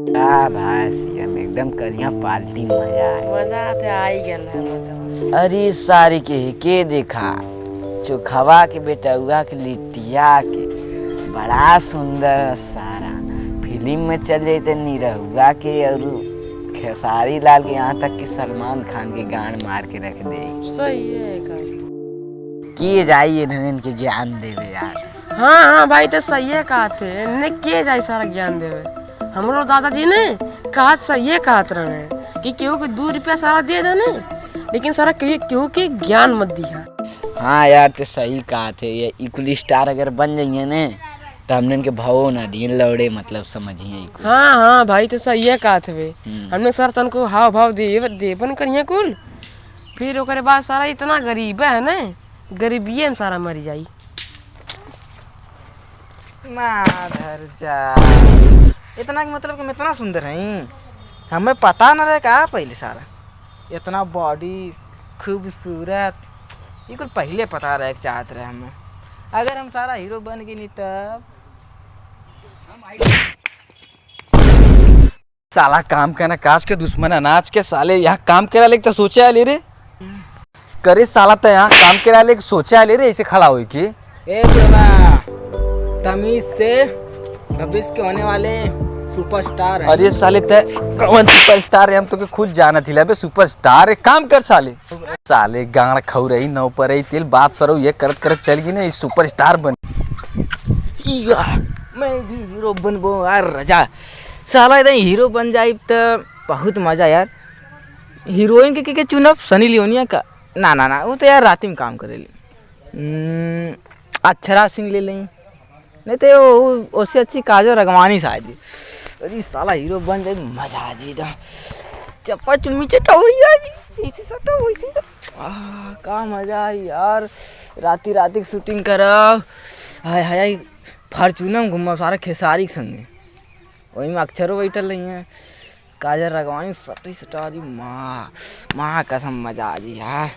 भाई सीएम एकदम करिया पार्टी मजा तो आ ही गया। अरे सारी के देखा चोखवा के बेटुआ के लिट्टिया के बड़ा सुंदर सारा फिल्म में चल जाते निरहुआ के और खेसारी लाल के, यहाँ तक कि सलमान खान के गान मार के रख दे। सही है किए जाइए इनके ज्ञान देवे यार। हाँ भाई तो सही है कहा थे ने किए जाए सारा ज्ञान देवे। हमरो दादाजी ने कहा सही है कहत रहे कि केहू के 2 रुपया सारा दे देने लेकिन सारा केहू के ज्ञान मत दिया। हाँ यार तो सही कहा थे, ये इक्वल स्टार अगर बन जाइए ने तो हमने इनके भावो ना दिए लौड़े मतलब समझिए। हाँ भाई तो सही है कहा थे हमने सर तनको हाव भाव देवन करिए कुल फिर ओकरे बाद सारा इतना गरीब है ना गरीबिये में सारा मर जाई। माधर जा इतना मतलब कि मैं इतना सुंदर है हमें पता न रहे का पहले सारा इतना बॉडी खूबसूरत ये कुछ पहले पता रहे चाहत रहे हमें। अगर हम सारा हीरो बन गए नहीं तब साला काम करना काश के दुश्मन अनाज के साले यहाँ काम करा ले तो सोचे आले रे करे साला तो यहाँ काम करा ले सोचे आले रे ऐसे खड़ा हुई की ए बुढ़वा तमीज से भविष्य के होने वाले सुपरस्टार है। अरे साले ते कौन सुपरस्टार है हम तो के खुद जाना थी बे सुपरस्टार एक काम कर साले साले गाड़ खाऊ रही नौ पर रही तेल बाप सरो ये करत करत चल गई ना सुपरस्टार बन मैं भी हीरो बनबो यार रजा साला इधर हीरो बन जाए तो बहुत मजा यार। हीरोइन के चुनब सनी लियोनिया का ना वो तो यार रात में काम करेली। अक्षरा सिंह ले लें नहीं तो उससे अच्छी काजल रगवानी शायद। अरे साला हीरो बन जाए मजा आ जी चप्पा चुम्मी चटा हो ऐसी सटा वैसी का मजा है यार। राती शूटिंग करब हाय हाय फॉर्चूनर में घूमब सारा खेसारी के संगे वही में अक्षरों बैठल रही हैं काजल रगवानी सटी सटारी माँ कसम मजा आ जी यार।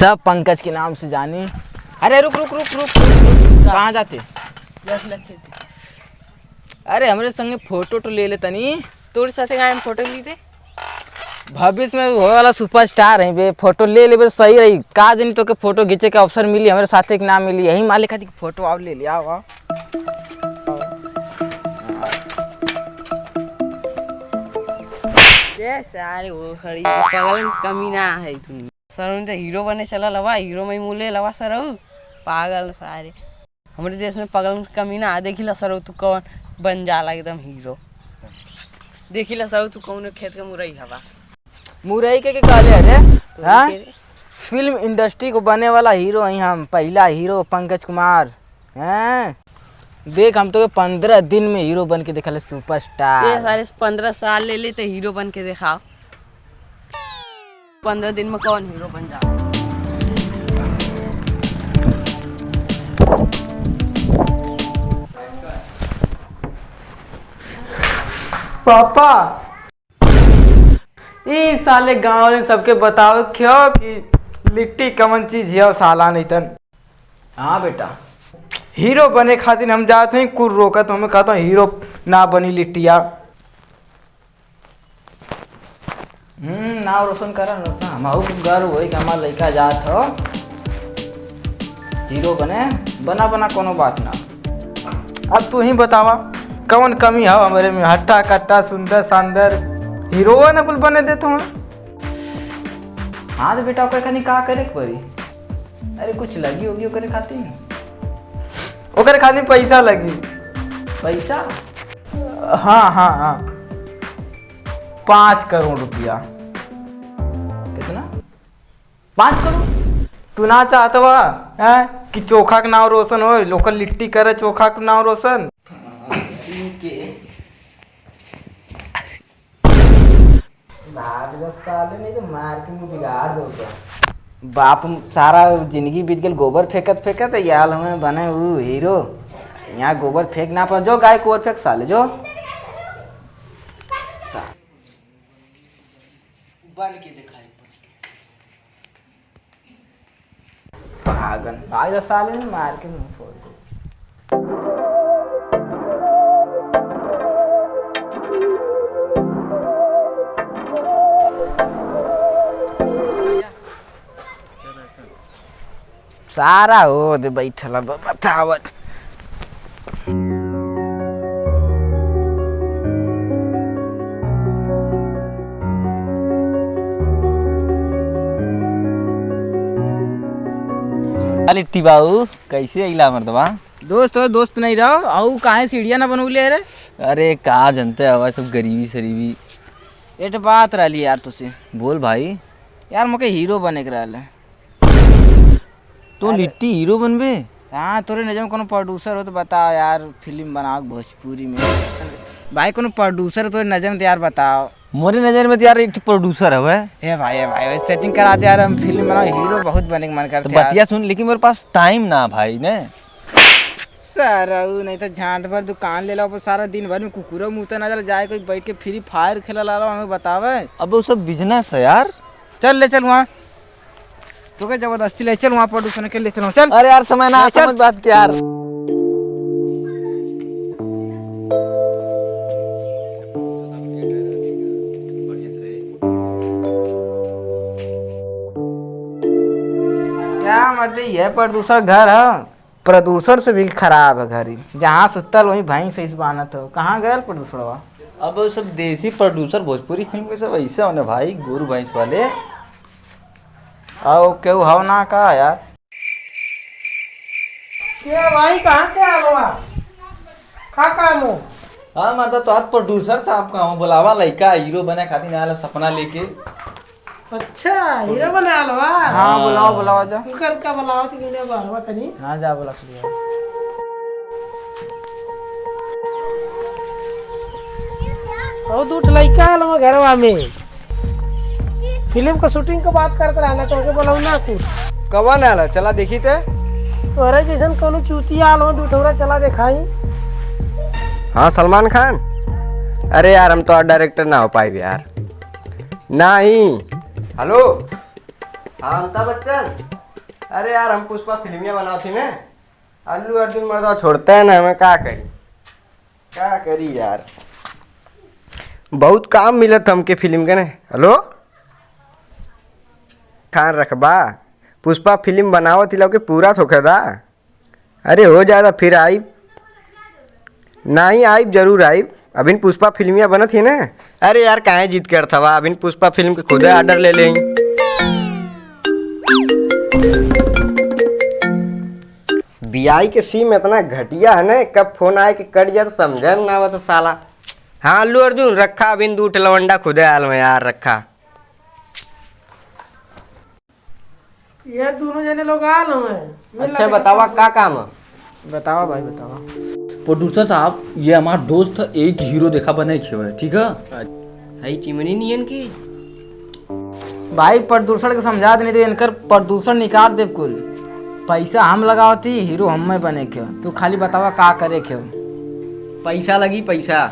सब पंकज के नाम से जानी। अरे रुक कहाँ जाते अरे हमारे संगे फोटो तो ले ले तनी तोर साथे गायम फोटो ली रे भविष्य में हो वाला सुपरस्टार है बे फोटो ले ले सही रही का दिन तो के फोटो खींचे के अवसर मिली हमारे साथे के नाम मिली यही मालिक खाती फोटो आओ ले लिया आओ सारे वो खड़ी पागल कमी ना है तुम सर तो हीरो बने चला लवा हीरो में मूल्य लवा सर पागल सारे हमारे देश में पागल कमी ना देखिला सर तू कौन बन जाला एकदम हीरो देखिला सर तू कौन खेत के मुरई हवा मुरई के कहले अरे हाँ फिल्म इंडस्ट्री को बने वाला हीरो है हम पहला हीरो पंकज कुमार हैं। देख हम तो 15 दिन में हीरो बन के दिखा सुपरस्टार। ये सारे 15 साल ले ले तो हीरो बन के दिखाओ 15 दिन में कौन हीरो बन जा। पापा ई साले गांव में सबके बताओ क्यों कि लिट्टी कमन चीज है साला नहीं तन। हाँ बेटा हीरो बने खातिर हम जाते हैं कुल रोकत हमें कहता हूँ हीरो ना बनी लिट्टिया नाव रोशन करा ना हमारे गर्व हो कि हमारा लड़का जात हो हीरो बने बना कोनो बात ना। अब तू ही बतावा कौन कमी है हमारे में हट्टा कट्टा सुंदर शानदार हीरो ना कुल बने देते हो। हाँ तो बेटा ओकर कनी का करे पड़ी अरे कुछ लगी होगी ओकरे खातिर ओकरे खातिर पैसा लगी पैसा हाँ 5 करोड़ रुपया। कितना 5 करोड़ तू ना चाहत हुआ है कि चोखा का नाम रोशन हो लोकल लिट्टी करे चोखा का नाम रोशन। नहीं तो मार के मुँह बिगाड़ दो बाप सारा जिंदगी बीत गई गोबर फेंकत यार हमें बने वो हीरो यहाँ गोबर फेंक ना पा जो गाय गोबर फेंक साले जो बन के दिखाई पागल भाग साले ने मार के मुंह फोड़ दे। सारा हो दे बैठल बतावत। लिट्टी बाबू कैसे अइला मर्दवा? दोस्त हो दोस्त नहीं रहो आऊ काहे सीढ़िया ना बनौले रे? अरे कहा जनते हवा सब गरीबी शरीबी। एक बात रही यार तुझसे। बोल भाई। यार मुके हीरो बने के रहल है। तो लिट्टी हीरो बनबे? हाँ तोरे नजर में कोनो प्रोड्यूसर हो तो बताओ यार, फिल्म बनाओ भोजपुरी में। भाई कोनो प्रोड्यूसर तोरे नजर में तो यार बताओ। मोरे नजर में तो यार एक प्रोड्यूसर है। हे भाई सेटिंग करा दे यार, हम फिल्म बनाओ, हीरो बहुत बने का मन करता तो है। बतिया सुन, लेकिन मेरे पास टाइम ना भाई ने। सारा नहीं तो झांट भर दुकान ले लो, सारा दिन भर में कुकुरा मुँह ना जाए, कोई बैठ के फ्री फायर खेला ला लो, हमें बतावे। अब वो सब बिजनेस है यार। चल ले चल वहाँ, तो क्या जबरदस्ती ले चल वहाँ प्रोड्यूसर के ले चलो चल। अरे यार समय ना चल। समझ बात के यार। क्या मतलब ये प्रदूषण घर है, प्रदूषण से भी खराब है घर ही। जहाँ सुतल वहीं भैंस सही से बानत हो। कहाँ गया प्रदूषण हुआ? अब वो सब देसी प्रोड्यूसर भोजपुरी फिल्म के सब ऐसे होने भाई, गोरू भैंस वाले। आओ क्यों हो ना का यार? क्या भाई कहाँ से आ गया? का काम हो? हाँ मतलब तो आप प्रोड्यूसर साहब का हूँ, बुलावा लड़का हीरो बने खातिर आया सपना लेके। अच्छा हीरो बना लो। हाँ बुलाओ बुलाओ जा। रुका रुका बुलाओ तो किने बारवा तनी। हाँ जा बुला लिया। और दूठ लइका आलो घरवा में। फिल्म का शूटिंग का बात करते रहना तो के बोलाऊ ना कुछ। कब ना आला चला देखी थे। तोरे जैसन कोनो चूती आलो दूठौरा चला दिखाई। हाँ सलमान खान। अरे यार हम तो और डायरेक्टर ना हो पाए यार। नहीं। हेलो। हाँ अमिताभ बच्चन। अरे यार हम पुष्पा फिल्मिया बनाओ थी ना। अल्लू अर्जुन मर्दा छोड़ते हैं ना, हमें क्या करी यार, बहुत काम मिलत हमके फिल्म के ना। हेलो खान रखबा पुष्पा फिल्म बनाओ तिला के पूरा थोकेदा। अरे हो जाएगा फिर आई नहीं आइब जरूर आइब। अभिन पुष्पा फिल्मिया बनत ही ना। अरे यार काहे जीत कर था, अभिन पुष्पा फिल्म के खुदे ऑर्डर ले लें। बीआई के सीम इतना घटिया है ना, कब फोन आए कि कट जाए तो समझे ना आवा तो साला। हाँ अल्लू अर्जुन रखा अभिन दूठ लवंडा खुदे आल में यार रखा। ये दोनों जने लोग आलो हैं। अच्छा बतावा का काम है? बताओ भाई बताओ। प्रोड्यूसर साहब ये हमारा दोस्त एक हीरो देखा बने क्यों है, ठीक है? हई चिमनी नियन की भाई प्रदूषण के समझा देने तो इनकर प्रदूषण निकाल दे कुल। पैसा हम लगावती, हीरो हम में बने क्यों। तू खाली बतावा का करे क्यों। पैसा लगी पैसा।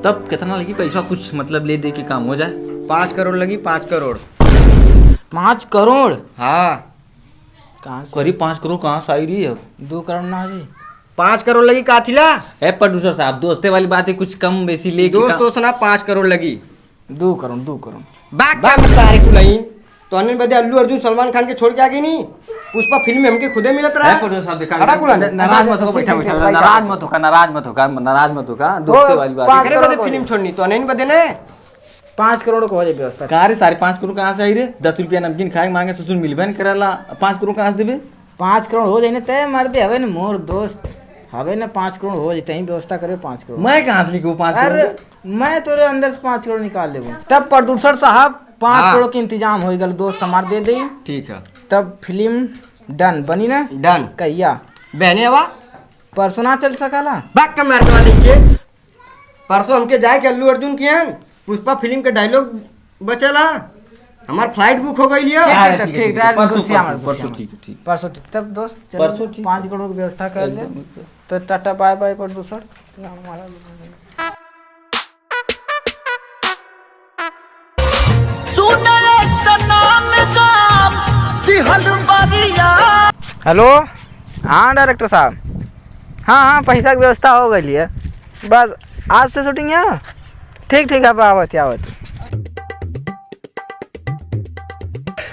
तब कितना लगी पैसा, कुछ मतलब ले दे के काम हो जाए। 5 करोड़ लगी 5 करोड़। 5 करोड़? हाँ कहाँ से? करीब 5 करोड़ कहाँ से आई रही है? 2 करोड़ ना जी। 5 करोड़ लगी काथिला। ए प्रोड्यूसर साहब दोस्ते वाली बात है, कुछ कम बेसी ले दोस्त ना 5 करोड़ लगी। 2 करोड़ 2 करोड़। बात सारे को नहीं तो अन्य बदे अल्लू अर्जुन सलमान खान के छोड़ के आ गई नहीं। पुष्पा फिल्म में हमके खुदे मिलत रहा है। प्रोड्यूसर साहब देखा हटा कुलान। नाराज मत हो, बैठा बैठा नाराज मत हो, नाराज मत हो। दोस्ते वाली बात है। एकरे बदे फिल्म छोड़नी तो नहीं बदे ने। 5 करोड़ को हो जाए व्यवस्था। कहाँ रे सारे 5 करोड़ कहाँ से आई रे? 10 रुपया नमकीन खाए मांगे ससुर मिलबे न करेला, 5 करोड़ कहाँ से देबे? 5 करोड़ हो जाए तय मर दे हवे न मोर दोस्त हवे न 5 करोड़ हो जाए व्यवस्था करे 5 करोड़। मैं कहाँ से लिखूँ 5 अरे करोड़? मैं तोरे अंदर से 5 करोड़ निकाल लेबो। तब प्रोड्यूसर साहब 5 करोड़ के इंतजाम हो गल, दोस्त हमार दे दे। ठीक है तब फिल्म डन बनी ना। डन। कहिया बहने हवा परसों ना चल सकाला? बात का मारवा के परसों हमके जाए के अल्लू अर्जुन की पुष्पा फिल्म के डायलॉग बचला। हमार फ्लाइट बुक हो गई लिया। ठीक परसों ठीक। परसों ठीक। तब दोस्त परसों ठीक। 5 करोड़ की व्यवस्था कर ले। तो tata bye bye producer. Hello हाँ डायरेक्टर साहब। हाँ पैसा की व्यवस्था हो गई है, बस आज से शूटिंग है। ठीक अब आवत।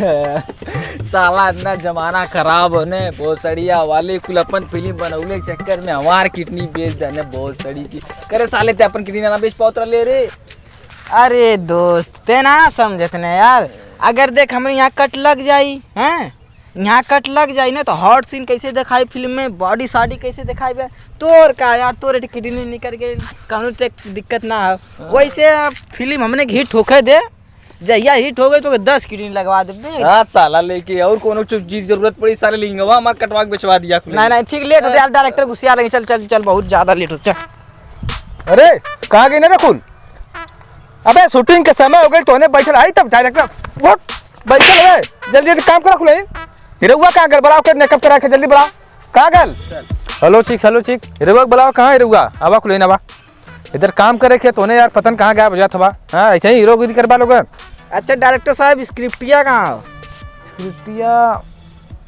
साला इतना जमाना खराब होने भोसड़िया वाले कुल अपन फिल्म बनौले के चक्कर में हमार किडनी बेच देने भोसड़ी की करे साले ते अपन किडनी ना बेच पाउतरा ले रे। अरे दोस्त ते ना समझत ने यार, अगर देख हमें यहाँ कट लग जाई हैं, यहाँ कट लग जाई ना तो हॉट सीन कैसे दिखाई फिल्म में, बॉडी साड़ी कैसे दिखाई बे तोर का यार, तोरे किडनी निकल गई कानून दिक्कत ना हो। वैसे फिल्म हमने हिट होके दे, जहिया हिट हो गई तो 10 किडनी लगवा दे। हाँ साला लेके और कोनो चीज जरूरत पड़ी साले लेंगे वहाँ हमार कटवा के बेचवा दिया। नहीं ठीक लेट होते यार, डायरेक्टर गुस्सा लगे। चल चल चल बहुत ज्यादा लेट हो चल। अरे कहाँ गई ना खुल, अबे शूटिंग के समय हो गई तो बैठल आई तब डायरेक्टर वो बैठल है, जल्दी जल्दी काम करा खुले। हिरुआ कहाँ गल बढ़ाओ कर मेकअप करा के जल्दी बढ़ाओ, कहाँ गल? हेलो चीक हिरुआ बुलाओ, कहाँ हिरुआ आवा खुले ना बा, इधर काम करे के तोने यार पतन कहाँ गया बजा था। हाँ ऐसे ही हीरोगिरी करवा लोग। अच्छा डायरेक्टर साहब स्क्रिप्टिया कहाँ हो? स्क्रिप्टिया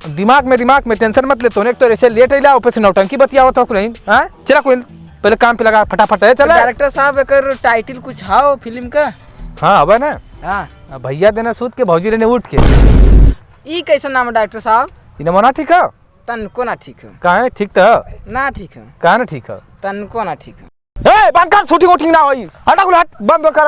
दिमाग में टेंशन मत ले, तोने तो ऐसे लेट अला ऊपर से नौटंकी बतिया था खुले। हाँ चला कोई पहले काम पे लगा फटाफट है चला। डायरेक्टर साहब एक टाइटल कुछ हाओ फिल्म का? हाँ अब ना हाँ भैया देना सूत के भौजी लेने उठ के। ई कैसा नाम है डायरेक्टर साहब? इन्हें मना ठीक है? तनको ना ठीक है। कहाँ है ठीक तो ना ठीक है। कहाँ ना ठीक है? तनको ना ठीक है। ए बंद कर, शूटिंग वूटिंग ना होई, हटा कुल हट, बंद कर।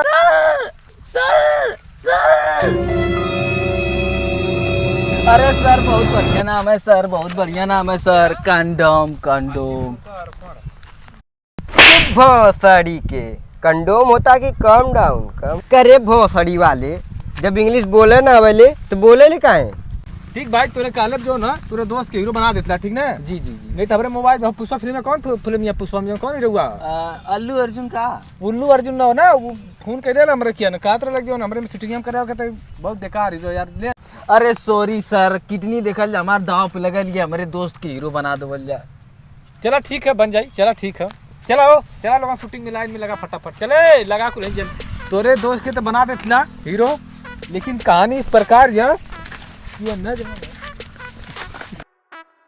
अरे सर बहुत बढ़िया नाम है सर, बहुत बढ़िया नाम है सर, कंडोम भोसड़ी के कंडोम होता कि कम डाउन कम करे भोसड़ी वाले, जब इंग्लिश बोले ना वाले तो बोले नहीं काहे। ठीक भाई तोरे कालब जो ना तोरे दोस्त के हीरो बना देता ठीक ना? जी नहीं तो हमारे मोबाइल में पुष्पा फिल्म में कौन फिल्म या पुष्पा में कौन हीरो हुआ? अल्लू अर्जुन का। उल्लू अर्जुन ना हो ना, वो फोन कर देला हमरे किया ना कातर लग जाओ हमरे में शूटिंग हम करे कहते बहुत बेकार हीरो यार ले। अरे सॉरी सर, किडनी देखल जा हमार दाव पे लगा लिया, हमारे दोस्त के हीरो बना दो बोल जा। चला ठीक है बन जाई, चला ठीक है चला हो, चला लोग शूटिंग में लाइन में लगा फटाफट चले लगा कुल जल। तोरे दोस्त के तो बना देता हीरो, लेकिन कहानी इस प्रकार या ये न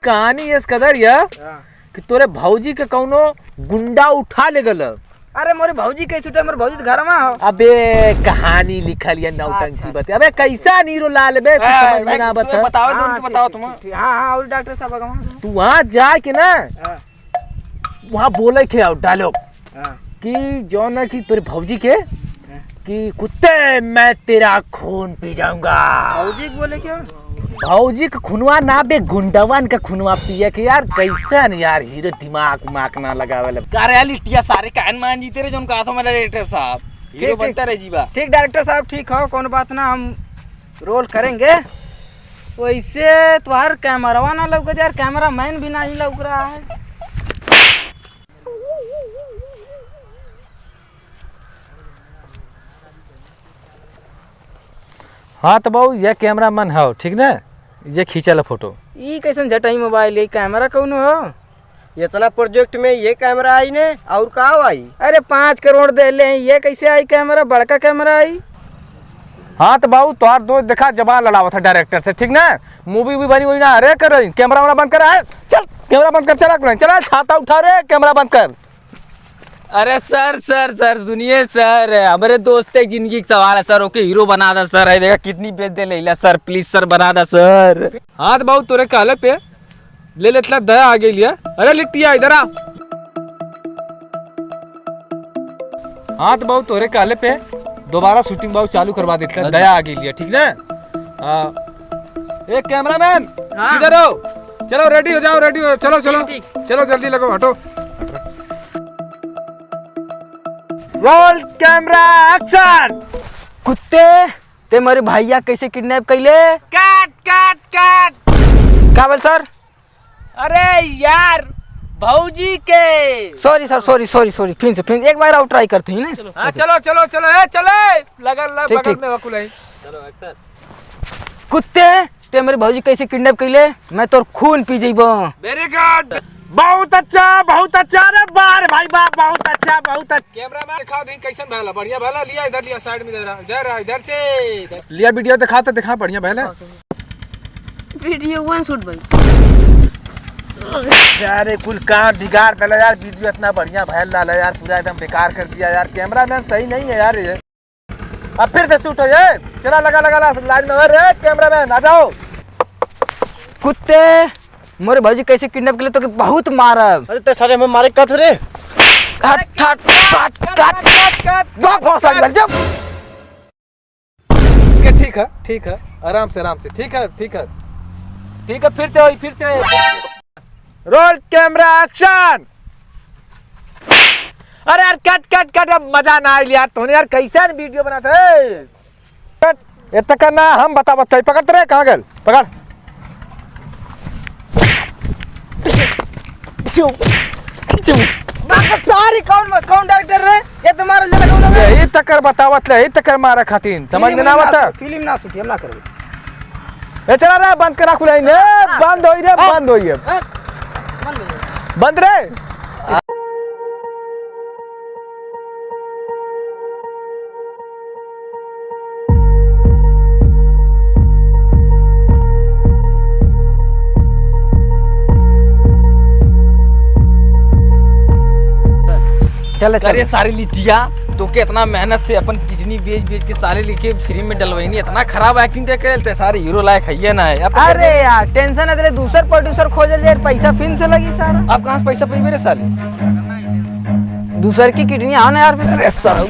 कहानी इस कदर या कि तोरे भौजी के कौनो गुंडा उठा ले गल। अरे मोरे भौजी कैसे उठे, मोरे भौजी घर में हो। अबे कहानी लिखल या नौटंकी बता, अबे कैसा नीरो लाल बे समझ में ना बता, बताओ तुम। हाँ और डॉक्टर साहब तू वहाँ जा के ना वहाँ बोले के डायलॉग कि जो ना कि तेरे भौजी के कि कुत्ते मैं तेरा खून पी जाऊंगा। भौजी बोले क्या? भौजी का खुनवा ना बे गुंडवन का खुनवा पिए के यार, कैसा नहीं यार हीरो दिमाग माक ना लगावे रियलिटी सारे कान मान जीते रहे जो कहा था मेरा डायरेक्टर साहब, हीरो बनता रहे जीवा। ठीक डायरेक्टर साहब ठीक हो, कौन बात ना, हम रोल करेंगे। वैसे तुम्हार कैमरावा ना लग यार, कैमरा मैन भी नहीं लग रहा है। हाँ तो बहु ये कैमरा मन हो ठीक ना, ये खींचल फोटो। ई कैसन झटाई मोबाइल है, कैमरा कौन हो? इतना प्रोजेक्ट में ये कैमरा आई ने और का आई? अरे 5 करोड़ दे ले, ये कैसे आई कैमरा, बड़का कैमरा आई। हाँ तो बाबू तोहार दोस्त देखा जबान लड़ावा था डायरेक्टर से ठीक ना, मूवी भी बनी हुई ना, अरे कर कैमरा वाला बंद कर, चल कैमरा बंद कर, चला चला छाता उठा रे कैमरा बंद कर। अरे सर सर सर सुनिए सर, हमारे दोस्त एक जिंदगी का सवाल है सर, ओके हीरो बना दा सर, देखा किडनी बेच दे ले सर, प्लीज सर बना दा सर। हाँ तो बाबू तोरे काले पे ले लेतला दया आ गई लिया, अरे लिट्टिया इधर आ। हाँ तो बाबू तोरे काले पे दोबारा शूटिंग बाबू चालू करवा देता, दया आ गई लिया ठीक ना। एक कैमरामैन इधर हो, चलो रेडी हो जाओ, रेडी हो, चलो चलो चलो जल्दी लगो, हटो। Roll camera action. कुत्ते ते मेरे भैया कैसे किडनैप कैले? काट काट काट। का बोल सर? अरे यार भौजी के। सॉरी सर, सॉरी फिर एक बार और ट्राई करते हैं ना। हाँ चलो चलो चलो ए चले लगा ठीक, बगल ठीक। में वकुल है। कुत्ते ते मेरे भौजी कैसे किडनैप कैले, मैं तोर खून पी जइबो। वेरी गुड, बहुत अच्छा रे बार भाई बाप, बहुत अच्छा बहुत अच्छा। कैमरा मैन दिखा दे कैसन भला, बढ़िया भला लिया, इधर लिया साइड में, इधर से लिया, वीडियो दिखा तो दिखा बढ़िया भला। वीडियो वन शूट भाई। अरे कुल काम बिगाड़ दिला यार, वीडियो इतना बढ़िया भैल डाला यार, पूरा एकदम बेकार कर दिया यार, कैमरा मैन सही नहीं है यार ये। अब फिर से शूट हो ये। चला लगा लगा लाइन में। अरे कैमरा मैन आ जाओ। कुत्ते मोरे भाजी कैसे किडनैप के लिए तो बहुत मारब। अरे ते सारे में मारे कथ रे। हट हट काट काट काट बहुत सारी लग जब। ठीक है आराम से ठीक है फिर से रोल कैमरा एक्शन। अरे यार कट अब मजा ना आइल यार। तूने यार कैसा वीडियो बनाते है। कट इतना करना हम बता पकड़ते रहे। कहाँ गए पकड़। सारी कौन डायरेक्टर रे ये तुम्हारा ले लगाउना में यही तकर बतावत ले। यही तकर मारा खातिर समझ में ना आवता। फिल्म ना शूट हम ना करबे। ए चला रे बंद करा खुलाई ने। बंद होई रे बंद रे। चल अरे सारी लिटिया तो के इतना मेहनत से अपन किडनी बेच के साले लेके फ्री में डलवाई। इतना खराब एक्टिंग दे करे सारे हीरो लायक है ना। अरे यार टेंशन है तेरे दूसर प्रोड्यूसर खोजल जाए पैसा फिर से लगी सारा। आप कहाँ से पैसा पाई मेरे साले। दूसर की किडनी आओ ना यार। अरे साला